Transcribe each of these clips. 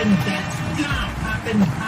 that, poppin' that,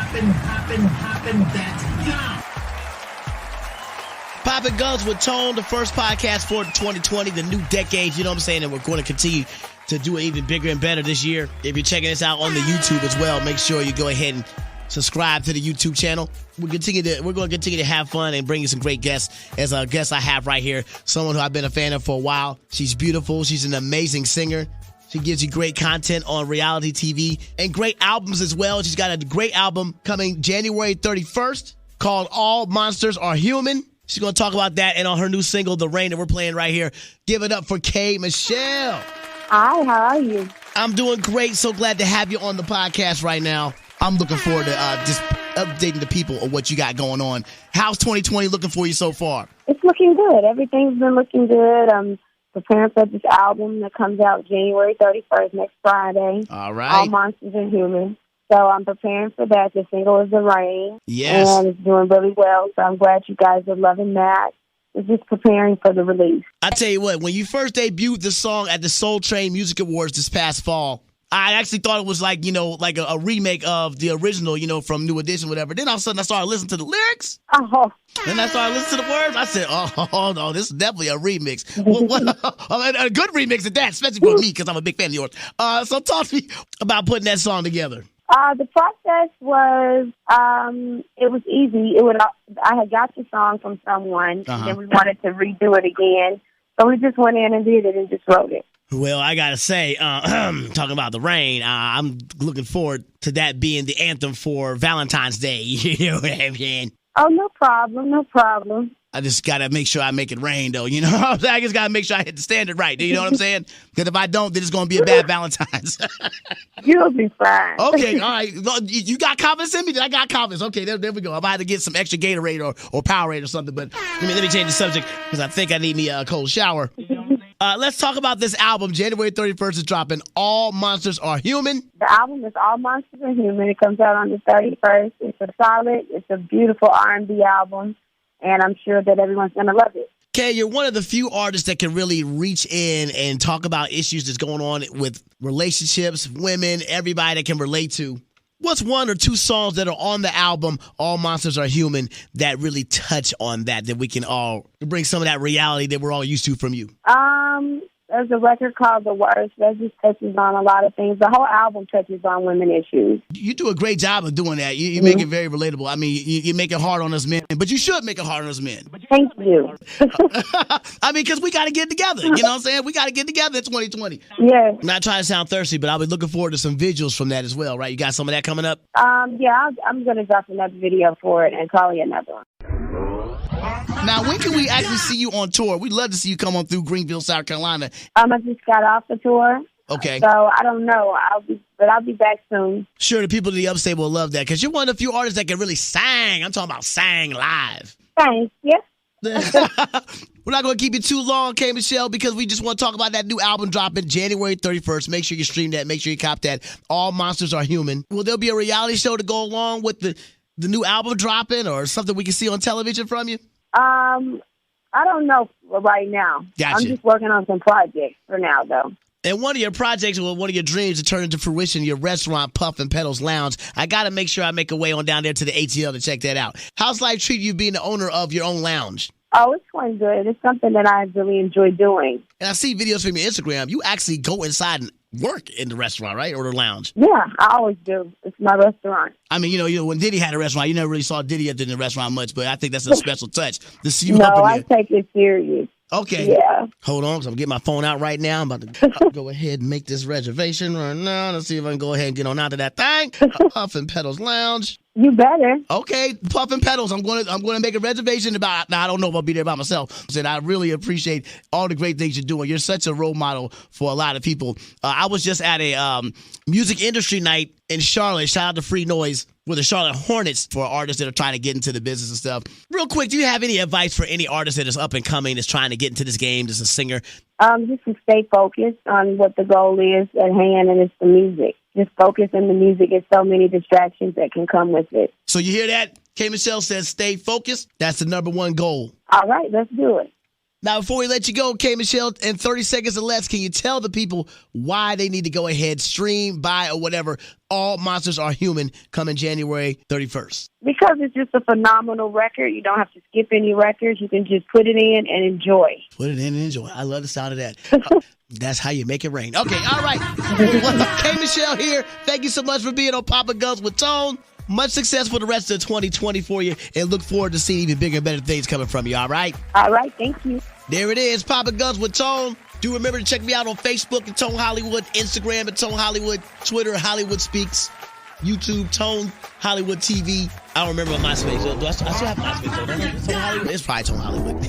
Poppin' Guns with Tone, the first podcast for 2020, the new decade, you know what I'm saying? And we're going to continue to do it even bigger and better this year. If you're checking us out on the YouTube as well, make sure you go ahead and subscribe to the YouTube channel. We're going to continue to have fun and bring you some great guests. As a guest I have right here, someone who I've been a fan of for a while. She's beautiful. She's an amazing singer. She gives you great content on reality TV and great albums as well. She's got a great album coming January 31st called All Monsters Are Human. She's going to talk about that and on her new single, The Rain, that we're playing right here. Give it up for K. Michelle. Hi, how are you? I'm doing great. So glad to have you on the podcast right now. I'm looking forward to just updating the people on what you got going on. How's 2020 looking for you so far? It's looking good. Everything's been looking good. I'm preparing for this album that comes out January 31st, next Friday. All right. All Monsters Are Human. So I'm preparing for that. The single is The Rain. Yes. And it's doing really well. So I'm glad you guys are loving that. It's just preparing for the release. I tell you what, when you first debuted the song at the Soul Train Music Awards this past fall, I actually thought it was like, like a remake of the original, from New Edition, whatever. Then all of a sudden I started listening to the lyrics. Oh. Then I started listening to the words. I said, oh no, this is definitely a remix. A good remix at that, especially for me, because I'm a big fan of yours. So talk to me about putting that song together. The process was, it was easy. I had got the song from someone, and then we wanted to redo it again. So we just went in and did it and just wrote it. Well, I got to say, talking about The Rain, I'm looking forward to that being the anthem for Valentine's Day. You know what I mean? Oh, no problem, no problem. I just got to make sure I make it rain, though. You know what I'm saying? I just got to make sure I hit the standard right. You know what I'm saying? Because if I don't, then it's going to be a bad Valentine's. You'll be fine. Okay, all right. You got confidence in me? Then I got confidence. Okay, there we go. I might have to get some extra Gatorade or Powerade or something. But let me change the subject because I think I need me a cold shower. Let's talk about this album. January 31st is dropping. All Monsters Are Human. The album is All Monsters Are Human. It comes out on the 31st. It's a beautiful R&B album. And I'm sure that everyone's going to love it. Kay, you're one of the few artists that can really reach in and talk about issues that's going on with relationships, women, everybody that can relate to. What's one or two songs that are on the album, All Monsters Are Human, that really touch on that we can all bring some of that reality that we're all used to from you? There's a record called The Worst that just touches on a lot of things. The whole album touches on women issues. You do a great job of doing that. You make it very relatable. I mean, you make it hard on us men, but you should make it hard on us men. Thank you. I mean, because we got to get together. You know what I'm saying? We got to get together in 2020. Yeah. I'm not trying to sound thirsty, but I'll be looking forward to some visuals from that as well, right? You got some of that coming up? Yeah, I'm going to drop another video for it and call you another one. Now, when can we actually see you on tour? We'd love to see you come on through Greenville, South Carolina. I just got off the tour. Okay. So I don't know. I'll be back soon. Sure, the people of the upstate will love that because you're one of the few artists that can really sing. I'm talking about sang live. Thanks. Yeah. We're not going to keep you too long, K. Michelle, because we just want to talk about that new album dropping January 31st. Make sure you stream that. Make sure you cop that. All Monsters Are Human. Will there be a reality show to go along with the new album dropping or something we can see on television from you? I don't know right now. Gotcha. I'm just working on some projects for now, though. And one of your projects, or one of your dreams to turn into fruition, your restaurant, Puffin Pedals Lounge. I got to make sure I make a way on down there to the ATL to check that out. How's life treating you being the owner of your own lounge? Oh, it's going good. It's something that I really enjoy doing. And I see videos from your Instagram. You actually go inside and work in the restaurant, right? Or the lounge. Yeah, I always do. It's my restaurant. I mean, when Diddy had a restaurant, you never really saw Diddy at the restaurant much, but I think that's a special touch to see you no, up in I there. take it serious. Okay. Yeah. Hold on, because I'm getting my phone out right now. I'm about to go ahead and make this reservation right now. Let's see if I can go ahead and get on out of that thing. Puffin Pedals Lounge. You better. Okay, Puffin Pedals. I'm going to make a reservation about. Now I don't know if I'll be there by myself. And I really appreciate all the great things you're doing. You're such a role model for a lot of people. I was just at a music industry night in Charlotte. Shout out to Free Noise with the Charlotte Hornets for artists that are trying to get into the business and stuff. Real quick, do you have any advice for any artist that is up and coming, that's trying to get into this game, as a singer? Just to stay focused on what the goal is at hand, and it's the music. Just focus on the music. There's so many distractions that can come with it. So you hear that? K. Michelle says stay focused. That's the number one goal. All right, let's do it. Now, before we let you go, K. Michelle, in 30 seconds or less, can you tell the people why they need to go ahead, stream, buy, or whatever, All Monsters Are Human coming January 31st? Because it's just a phenomenal record. You don't have to skip any records. You can just put it in and enjoy. Put it in and enjoy. I love the sound of that. That's how you make it rain. Okay, all right. Well, K. Michelle here. Thank you so much for being on Poppin' Guns with Tone. Much success for the rest of 2020 for you, and look forward to seeing even bigger and better things coming from you, all right? All right, thank you. There it is, Poppin' Guns with Tone. Do remember to check me out on Facebook at Tone Hollywood, Instagram at Tone Hollywood, Twitter, Hollywood Speaks, YouTube, Tone Hollywood TV. I don't remember my MySpace. Do I still have MySpace? Tone Hollywood? It's probably Tone Hollywood.